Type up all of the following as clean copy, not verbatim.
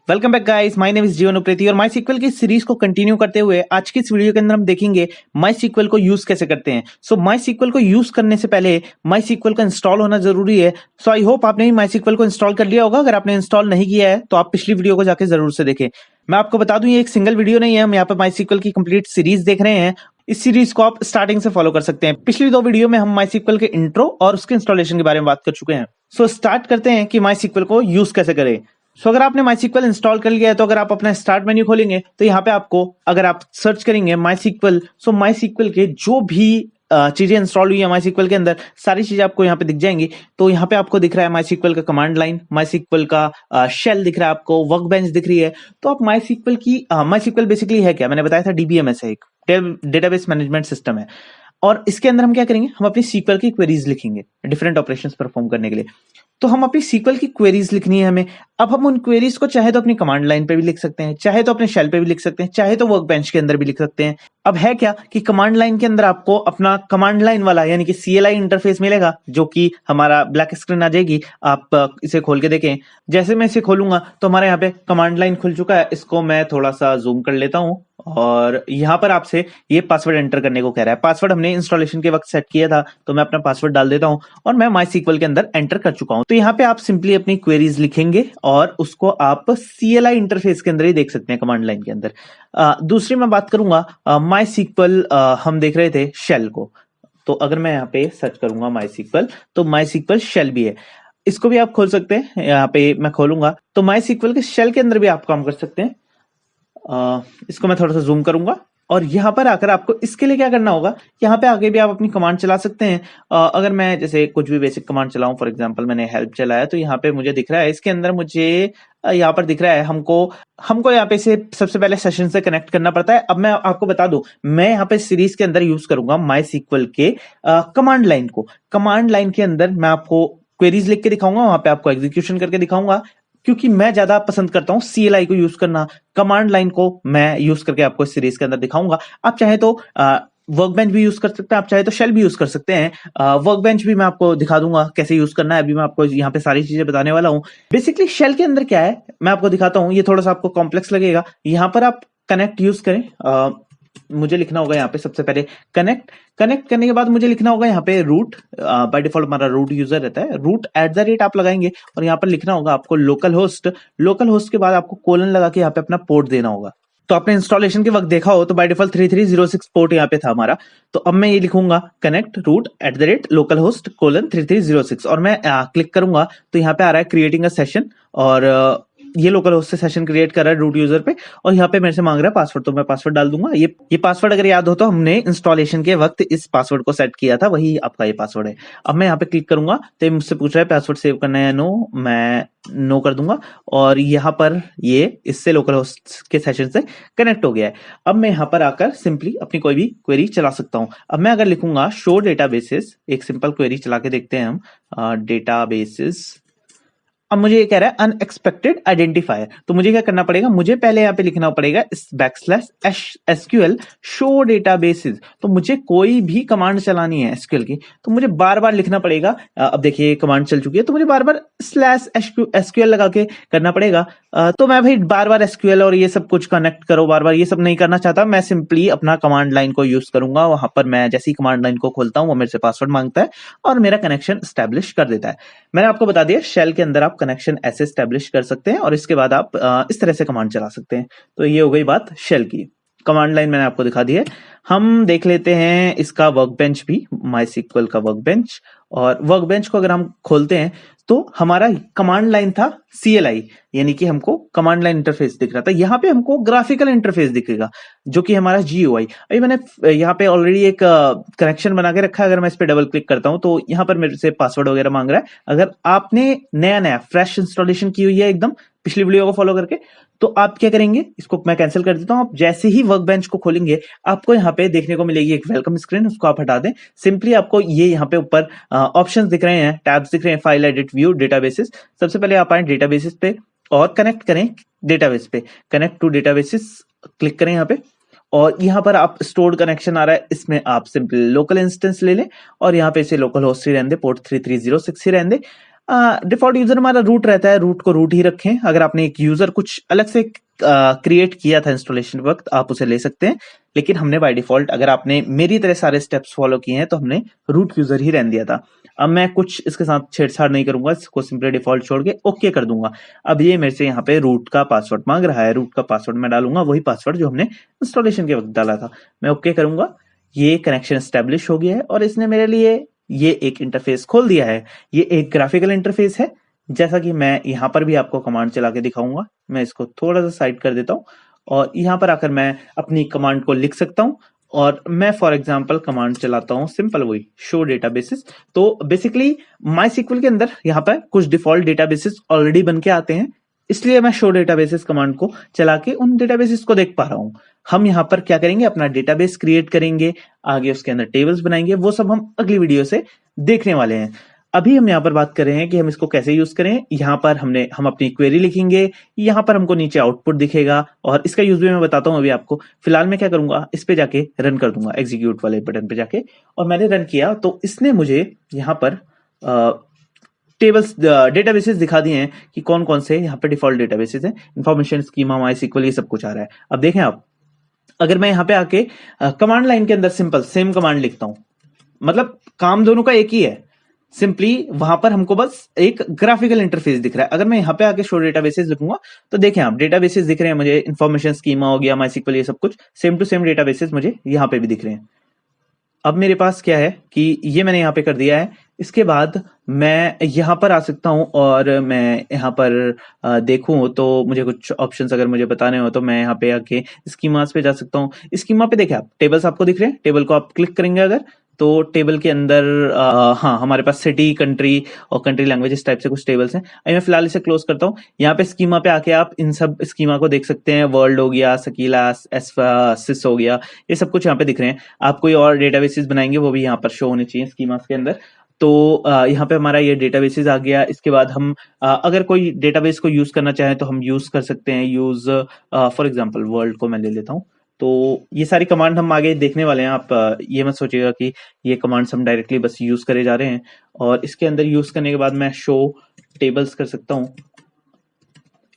Welcome back guys, my name is जीवन उप्रेती और माई sequel की सीरीज को कंटिन्यू करते हुए आज की इस वीडियो के अंदर हम देखेंगे माई सीक्वल को यूज कैसे करते हैं। सो माई सीक्वल को यूज करने से पहले माई सीक्वल का इंस्टॉल होना जरूरी है। सो आई होप आपने भी माई सीक्वल को इंस्टॉल कर लिया होगा। अगर आपने इंस्टॉल नहीं किया है तो आप पिछली वीडियो को जाकर जरूर से देखें। मैं आपको बता दूं, ये एक सिंगल वीडियो नहीं है, हम यहाँ पे माई सीक्वल की कंप्लीट सीरीज देख रहे हैं। इस सीरीज को आप स्टार्टिंग से फॉलो कर सकते हैं। पिछली दो वीडियो में हम माई सीक्वल के इंट्रो और उसके इंस्टॉलेशन के बारे में बात कर चुके हैं। सो स्टार्ट करते हैं कि माई सीक्वल को यूज कैसे करें। सो अगर आपने MySQL इंस्टॉल कर लिया है तो अगर आप अपना स्टार्ट मेन्यू खोलेंगे तो यहाँ पे आपको, अगर आप सर्च करेंगे MySQL, सो MySQL के जो भी चीजें इंस्टॉल हुई है MySQL के अंदर, सारी चीजें आपको यहाँ पे दिख जाएंगी। तो यहाँ पे आपको दिख रहा है MySQL का कमांड लाइन, MySQL का शेल दिख रहा है, आपको वर्कबेंच दिख रही है। तो आप MySQL बेसिकली है क्या, मैंने बताया था DBMS है, एक डेटाबेस मैनेजमेंट सिस्टम है। और इसके अंदर हम क्या करेंगे, हम अपनी सीक्वल की क्वेरीज लिखेंगे डिफरेंट ऑपरेशंस परफॉर्म करने के लिए। तो हम अपनी सीक्वल की क्वेरीज लिखनी है हमें। अब हम उन क्वेरीज को चाहे तो अपनी कमांड लाइन पे भी लिख सकते हैं, चाहे तो अपने शेल पे भी लिख सकते हैं, चाहे तो वर्कबेंच के अंदर भी लिख सकते हैं। अब है क्या कि कमांड लाइन के अंदर आपको अपना कमांड लाइन वाला यानी कि CLI इंटरफेस मिलेगा, जो कि हमारा ब्लैक स्क्रीन आ जाएगी। आप इसे खोल के देखें। जैसे मैं इसे खोलूंगा तो हमारे यहाँ पे कमांड लाइन खुल चुका है। इसको मैं थोड़ा सा जूम कर लेता हूं और यहां पर आपसे ये पासवर्ड एंटर करने को कह रहा है। पासवर्ड हमने इंस्टॉलेशन के वक्त सेट किया था, तो मैं अपना पासवर्ड डाल देता हूं और मैं MySQL के अंदर एंटर कर चुका हूं। तो यहाँ पे आप सिंपली अपनी क्वेरीज लिखेंगे और उसको आप CLI इंटरफेस के अंदर ही देख सकते हैं, कमांड लाइन के अंदर। दूसरी मैं बात करूंगा MySQL, हम देख रहे थे शेल को। तो अगर मैं यहाँ पे सर्च करूंगा MySQL, तो MySQL शेल भी है, इसको भी आप खोल सकते हैं। यहाँ पे मैं खोलूंगा तो MySQL के शेल के अंदर भी आप काम कर सकते हैं। इसको मैं थोड़ा सा जूम करूंगा और यहां पर आकर आपको इसके लिए क्या करना होगा, यहां पे आगे भी आप अपनी कमांड चला सकते हैं। अगर मैं जैसे कुछ भी बेसिक कमांड चलाऊं, फॉर एग्जांपल मैंने हेल्प चलाया, तो यहाँ पे मुझे दिख रहा है, इसके अंदर मुझे यहाँ पर दिख रहा है हमको यहाँ पे से सबसे पहले सेशन से कनेक्ट करना पड़ता है। अब मैं आपको बता दूं, मैं यहाँ पे सीरीज के अंदर यूज करूंगा MySQL के कमांड लाइन को। कमांड लाइन के अंदर मैं आपको क्वेरीज लिख के दिखाऊंगा, वहां पे आपको एग्जीक्यूशन करके दिखाऊंगा, क्योंकि मैं ज्यादा पसंद करता हूं CLI को यूज करना। कमांड लाइन को मैं यूज करके आपको इस सीरीज के अंदर दिखाऊंगा। आप चाहे तो वर्कबेंच भी यूज कर सकते हैं, आप चाहे तो शेल भी यूज कर सकते हैं। वर्कबेंच भी मैं आपको दिखा दूंगा कैसे यूज करना है। अभी मैं आपको यहाँ पे सारी चीजें बताने वाला हूँ। बेसिकली शेल के अंदर क्या है मैं आपको दिखाता हूँ, ये थोड़ा सा आपको कॉम्प्लेक्स लगेगा। यहाँ पर आप कनेक्ट यूज करें। मुझे लिखना होगा यहाँ पे सबसे पहले कनेक्ट करने के बाद मुझे लिखना होगा यहाँ पे रूट। बाय डिफॉल्ट हमारा रूट यूजर रहता है, रूट @ आप लगाएंगे और यहाँ पर लिखना होगा आपको लोकल होस्ट के बाद आपको कोलन लगा के यहाँ पे अपना पोर्ट देना होगा। तो आपने इंस्टॉलेशन के वक्त देखा हो तो बाय डिफॉल्ट 3306 पोर्ट यहाँ पे था हमारा। तो अब मैं ये लिखूंगा कनेक्ट रूट @localhost:3306 और मैं क्लिक करूंगा तो यहाँ पे आ रहा है क्रिएटिंग अ सेशन, और ये लोकल होस्ट से सेशन क्रिएट कर रहा है रूट यूजर पे, और यहाँ पे मेरे से मांग रहा है पासवर्ड, तो मैं पासवर्ड डाल दूंगा। ये पासवर्ड अगर याद हो तो हमने इंस्टॉलेशन के वक्त इस पासवर्ड को सेट किया था, वही आपका ये पासवर्ड है। अब मैं यहाँ पे क्लिक करूंगा तो ये मुझसे पूछ रहा है पासवर्ड सेव करना है, नो, मैं नो कर दूंगा और यहाँ पर ये इससे लोकल होस्ट के सेशन से कनेक्ट हो गया है। अब मैं यहाँ पर आकर सिंपली अपनी कोई भी क्वेरी चला सकता हूँ। अब मैं अगर लिखूंगा शो डेटाबेसेस, एक सिंपल क्वेरी चला के देखते हैं हम, डेटाबेसेस। अब मुझे ये कह रहा है अनएक्सपेक्टेड आइडेंटिफायर, तो मुझे क्या करना पड़ेगा, मुझे पहले यहाँ पे लिखना पड़ेगा /SQL शो डेटाबेसेस। तो मुझे कोई भी कमांड चलानी है SQL की तो मुझे बार बार लिखना पड़ेगा। अब देखिए कमांड चल चुकी है तो मुझे बार बार /SQL लगा के करना पड़ेगा। तो मैं भाई बार बार SQL और ये सब कुछ कनेक्ट करो, बार बार ये सब नहीं करना चाहता। मैं सिंपली अपना कमांड लाइन को यूज करूंगा। वहां पर मैं जैसी कमांड लाइन को खोलता हूँ वो मेरे से पासवर्ड मांगता है और मेरा कनेक्शन स्टैब्लिश कर देता है। मैंने आपको बता दिया शेल के अंदर आप कनेक्शन ऐसे स्टैब्लिश कर सकते हैं और इसके बाद आप इस तरह से कमांड चला सकते हैं। तो ये हो गई बात शेल की। कमांड लाइन मैंने आपको दिखा दी है। हम देख लेते हैं इसका वर्कबेंच भी, MySQL का वर्कबेंच। और वर्कबेंच को अगर हम खोलते हैं तो हमारा कमांड लाइन था CLI, यानी कि हमको कमांड लाइन इंटरफेस दिख रहा था। यहाँ पे हमको ग्राफिकल इंटरफेस दिखेगा जो कि हमारा GUI। अभी मैंने यहाँ पे ऑलरेडी एक कनेक्शन बना के रखा है। अगर मैं इस पे डबल क्लिक करता हूं तो यहाँ पर मेरे से पासवर्ड वगैरह मांग रहा है। अगर आपने नया फ्रेश इंस्टॉलेशन की हुई है एकदम पिछली वीडियो को फॉलो करके, तो आप क्या करेंगे, इसको मैं कैंसिल कर देता हूं। आप जैसे ही वर्कबेंच को खोलेंगे आपको यहाँ पे देखने को मिलेगी एक वेलकम स्क्रीन, उसको आप हटा दें। सिंपली आपको ये यहाँ पे ऊपर ऑप्शंस दिख रहे हैं, टैब्स दिख रहे हैं, फाइल एडिट, व्यू, डेटाबेसेस। सबसे पहले आप आए डेटाबेसेस पे और कनेक्ट करें डेटाबेस पे, कनेक्ट टू डेटाबेसेस क्लिक करें यहाँ पे। और यहाँ पर आप स्टोर्ड कनेक्शन आ रहा है, इसमें आप सिंपल लोकल इंस्टेंस ले लें और यहाँ पे इसे लोकल होस्ट ही रहने दे, पोर्ट 3306 ही रहने दे। डिफॉल्ट यूजर हमारा रूट रहता है, रूट को रूट ही रखें। अगर आपने एक यूजर कुछ अलग से क्रिएट किया था इंस्टॉलेशन वक्त, आप उसे ले सकते हैं, लेकिन हमने बाय डिफॉल्ट, अगर आपने मेरी तरह सारे स्टेप्स फॉलो किए हैं, तो हमने रूट यूजर ही रहने दिया था। अब मैं कुछ इसके साथ छेड़छाड़ नहीं करूंगा, इसको सिंपली डिफॉल्ट छोड़ के ओके कर दूंगा। अब ये मेरे से यहाँ पे रूट का पासवर्ड मांग रहा है, रूट का पासवर्ड मैं डालूंगा वही पासवर्ड जो हमने इंस्टॉलेशन के वक्त डाला था। मैं ओके करूंगा, ये कनेक्शन एस्टेब्लिश हो गया है और इसने मेरे लिए ये एक इंटरफेस खोल दिया है। ये एक ग्राफिकल इंटरफेस है, जैसा कि मैं यहाँ पर भी आपको कमांड चला के दिखाऊंगा। मैं इसको थोड़ा सा साइड कर देता हूँ और यहाँ पर आकर मैं अपनी कमांड को लिख सकता हूँ। और मैं फॉर एग्जांपल कमांड चलाता हूँ सिंपल वही शो डेटाबेसेस। तो बेसिकली माई सिक्वल के अंदर यहाँ पर कुछ डिफॉल्ट डेटाबेसेस ऑलरेडी बन के आते हैं, इसलिए मैं शो डेटाबेसेस कमांड को चला के उन डेटाबेसेस को देख पा रहा हूं। हम यहाँ पर क्या करेंगे, अपना डेटाबेस क्रिएट करेंगे, आगे उसके अंदर टेबल्स बनाएंगे, वो सब हम अगली वीडियो से देखने वाले हैं। अभी हम यहाँ पर बात कर रहे हैं कि हम इसको कैसे यूज करें। यहाँ पर हम अपनी क्वेरी लिखेंगे, यहाँ पर हमको नीचे आउटपुट दिखेगा और इसका यूज भी मैं बताता हूँ अभी आपको। फिलहाल मैं क्या करूंगा, इस पे जाके रन कर दूंगा, एग्जीक्यूट वाले बटन पे जाके, और मैंने रन किया तो इसने मुझे यहाँ पर टेबल्स डेटाबेसेस दिखा दिए हैं कि कौन कौन से यहाँ पे डिफॉल्ट डेटाबेसेस हैं। इन्फॉर्मेशन स्कीमा, माईएसक्यूएल, ये सब कुछ आ रहा है। अब देखें आप, अगर मैं यहाँ पे आके कमांड लाइन के अंदर सिंपल सेम कमांड लिखता हूं, मतलब काम दोनों का एक ही है, सिंपली वहां पर हमको बस एक ग्राफिकल इंटरफेस दिख रहा है। अगर मैं यहाँ पे आके शो डेटाबेसेस लिखूंगा तो देखें आप, डेटाबेसेस दिख रहे हैं मुझे, इन्फॉर्मेशन स्कीमा हो गया, माईएसक्यूएल, ये सब कुछ सेम टू सेम डेटाबेसेस मुझे यहाँ पे भी दिख रहे हैं। अब मेरे पास क्या है कि ये मैंने यहाँ पे कर दिया है। इसके बाद मैं यहाँ पर आ सकता हूँ और मैं यहाँ पर देखूं तो मुझे कुछ ऑप्शंस अगर मुझे बताने हो तो मैं यहाँ पे आके स्कीमास पे जा सकता हूँ। स्कीमा पे देखिए आप, टेबल्स आपको दिख रहे हैं, टेबल को आप क्लिक करेंगे अगर, तो टेबल के अंदर हाँ हमारे पास सिटी, कंट्री और कंट्री लैंग्वेज इस टाइप से कुछ टेबल्स हैं। अभी मैं फिलहाल इसे क्लोज करता हूँ। यहाँ पे स्कीमा पे आके आप इन सब स्कीमा को देख सकते हैं। वर्ल्ड हो गया, सकीला, सिस हो गया, ये सब कुछ यहाँ पे दिख रहे हैं। आप कोई और डेटाबेसेस बनाएंगे वो भी यहाँ पर शो होने चाहिए स्कीमास के अंदर। तो यहाँ पे हमारा ये डेटाबेसेस आ गया। इसके बाद हम अगर कोई डेटाबेस को यूज करना चाहें तो हम यूज कर सकते हैं। यूज फॉर एग्जांपल वर्ल्ड को मैं ले लेता हूँ। तो ये सारी कमांड हम आगे देखने वाले हैं। आप ये मत सोचिएगा कि ये कमांड्स हम डायरेक्टली बस यूज करे जा रहे हैं। और इसके अंदर यूज करने के बाद मैं शो टेबल्स कर सकता हूँ।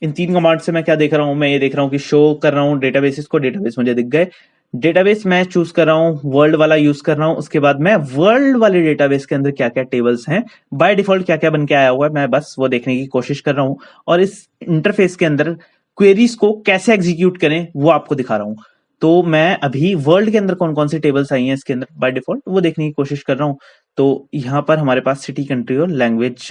इन 3 कमांड से मैं क्या देख रहा हूँ, मैं ये देख रहा हूँ कि शो कर रहा हूँ डेटाबेसेस को, डेटाबेस मुझे दिख गए। डेटाबेस मैं चूज कर रहा हूँ, वर्ल्ड वाला यूज कर रहा हूँ। उसके बाद मैं वर्ल्ड वाले डेटाबेस के अंदर क्या क्या टेबल्स हैं, बाय डिफॉल्ट क्या क्या बन के आया हुआ है, मैं बस वो देखने की कोशिश कर रहा हूँ। और इस इंटरफेस के अंदर क्वेरीज को कैसे एग्जीक्यूट करें वो आपको दिखा रहा हूँ। तो मैं अभी वर्ल्ड के अंदर कौन कौन सी टेबल्स आई हैं इसके अंदर बाय डिफॉल्ट, वो देखने की कोशिश कर रहा हूँ। तो यहाँ पर हमारे पास सिटी, कंट्री और लैंग्वेज,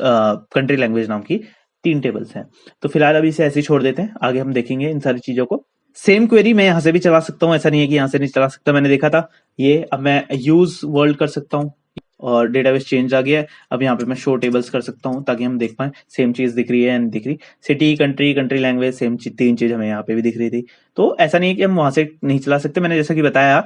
कंट्री लैंग्वेज नाम की 3 टेबल्स हैं। तो फिलहाल अभी इसे ऐसे ही छोड़ देते हैं, आगे हम देखेंगे इन सारी चीजों को। सेम क्वेरी मैं यहाँ से भी चला सकता हूँ, ऐसा नहीं है कि यहाँ से नहीं चला सकता। मैंने देखा था ये, अब मैं यूज वर्ल्ड कर सकता हूँ और डेटाबेस चेंज आ गया है। अब यहाँ पे मैं शो टेबल्स कर सकता हूँ ताकि हम देख पाए सेम चीज दिख रही है या नहीं दिख रही। City, country, country language, same 3 चीज हमें यहाँ पे भी दिख रही थी। तो ऐसा नहीं है कि हम वहां से नहीं चला सकते। मैंने जैसा कि बताया,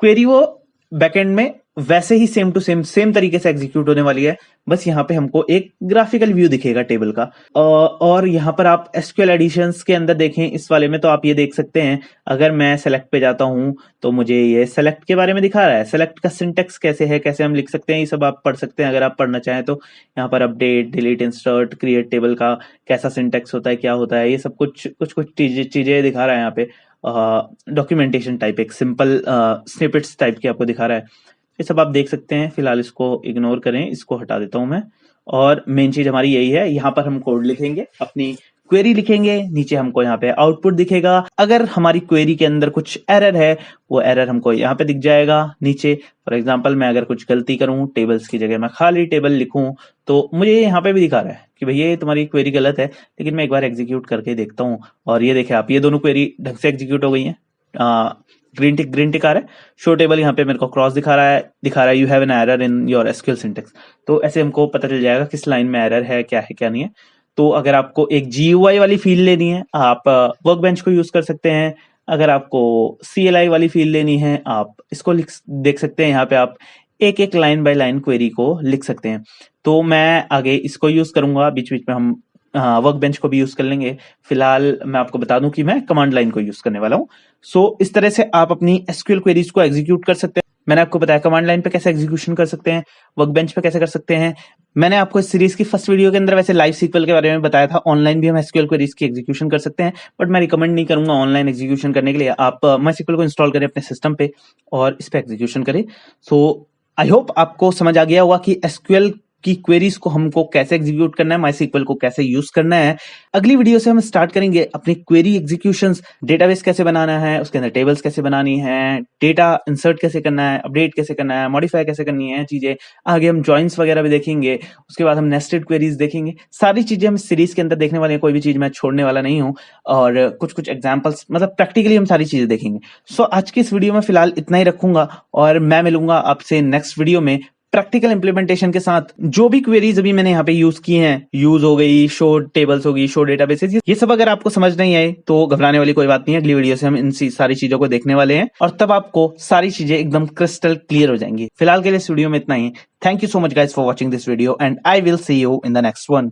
क्वेरी वो बैकएंड में वैसे ही सेम टू सेम तरीके से एग्जीक्यूट होने वाली है। बस यहाँ पे हमको एक ग्राफिकल व्यू दिखेगा टेबल का। और यहाँ पर आप एसक्यूएल एडिशंस के अंदर देखें, इस वाले में तो आप ये देख सकते हैं, अगर मैं सेलेक्ट पे जाता हूं तो मुझे ये सेलेक्ट के बारे में दिखा रहा है। सेलेक्ट का सिंटेक्स कैसे है, कैसे हम लिख सकते हैं, ये सब आप पढ़ सकते हैं अगर आप पढ़ना चाहें तो। यहाँ पर update, delete, insert, create table का कैसा सिंटेक्स होता है, क्या होता है, ये सब कुछ चीजें दिखा रहा है यहाँ पे। डॉक्यूमेंटेशन टाइप, एक सिंपल स्निपेट्स टाइप की आपको दिखा रहा है। ये सब आप देख सकते हैं। फिलहाल इसको इग्नोर करें, इसको हटा देता हूं मैं। और मेन चीज हमारी यही है, यहाँ पर हम कोड लिखेंगे, अपनी क्वेरी लिखेंगे, नीचे हमको यहाँ पे आउटपुट दिखेगा। अगर हमारी क्वेरी के अंदर कुछ एरर है, वो एरर हमको यहाँ पे दिख जाएगा नीचे। फॉर एग्जांपल मैं अगर कुछ गलती करूं, टेबल्स की जगह मैं खाली टेबल लिखूं, तो मुझे यहाँ पे भी दिखा रहा है कि भैया ये तुम्हारी क्वेरी गलत है। लेकिन मैं एक बार एग्जीक्यूट करके देखता हूँ और ये देखे आप, ये दोनों क्वेरी ढंग से एग्जीक्यूट हो गई है। ग्रीन टिक आ रहा है। शो टेबल यहाँ पे मेरे को क्रॉस दिखा रहा है you have an error in your SQL syntax. तो ऐसे हमको पता चल जाएगा किस लाइन में एरर है क्या नहीं है। तो अगर आपको एक जीयूआई वाली फील लेनी है, आप वर्कबेंच को यूज कर सकते हैं। अगर आपको सीएलआई वाली फील लेनी है, आप इसको देख सकते हैं। यहाँ पे आप एक एक लाइन बाय लाइन क्वेरी को लिख सकते हैं। तो मैं आगे इसको यूज करूंगा, बीच बीच में हम वर्कबेंच को भी यूज कर लेंगे। फिलहाल मैं आपको बता दूं कि मैं कमांड लाइन को यूज करने वाला हूं। सो इस तरह से आप अपनी एसक्यूएल क्वेरीज को एग्जीक्यूट कर सकते हैं। मैंने आपको बताया कमांड लाइन पे कैसे एग्जीक्यूशन कर सकते हैं, वर्कबेंच पे कैसे कर सकते हैं। मैंने आपको इस सीरीज की फर्स्ट वीडियो के अंदर वैसे लाइव सीक्वल के बारे में बताया था, ऑनलाइन भी हम एसक्यूएल क्वेरीज की एग्जीक्यूशन कर सकते हैं, बट मैं रिकमेंड नहीं करूंगा ऑनलाइन एग्जीक्यूशन करने के लिए। आप माईसीक्वल को इंस्टॉल करें अपने सिस्टम पे और इस पे एग्जीक्यूशन करें। सो आई होप आपको समझ आ गया होगा कि एसक्यूएल की क्वेरीज को हमको कैसे एग्जीक्यूट करना है, माईसीक्वल को कैसे यूज करना है। अगली वीडियो से हम स्टार्ट करेंगे अपनी क्वेरी एग्जीक्यूशंस, डेटाबेस कैसे बनाना है, उसके अंदर टेबल्स कैसे बनानी है, डेटा इंसर्ट कैसे करना है, अपडेट कैसे करना है, मॉडिफाई कैसे करनी है चीजें। आगे हम जॉइंट्स वगैरह भी देखेंगे, उसके बाद हम नेस्टेड क्वेरीज देखेंगे। सारी चीजें हम इस सीरीज के अंदर देखने वाले हैं, कोई भी चीज मैं छोड़ने वाला नहीं हूँ। और कुछ कुछ एग्जाम्पल्स, मतलब प्रैक्टिकली हम सारी चीजें देखेंगे। सो आज की इस वीडियो में फिलहाल इतना ही रखूंगा और मैं मिलूंगा आपसे नेक्स्ट वीडियो में प्रैक्टिकल इंप्लीमेंटेशन के साथ। जो भी क्वेरीज अभी मैंने यहाँ पे यूज की हैं, यूज हो गई, शो टेबल्स हो गई, शो डेटाबेसेस, ये सब अगर आपको समझ नहीं आए तो घबराने वाली कोई बात नहीं है। अगली वीडियो से हम इन सारी चीजों को देखने वाले हैं और तब आपको सारी चीजें एकदम क्रिस्टल क्लियर हो जाएंगी। फिलहाल के लिए इस वीडियो में इतना ही। Thank you so much guys for watching this video and I will see you in the next one.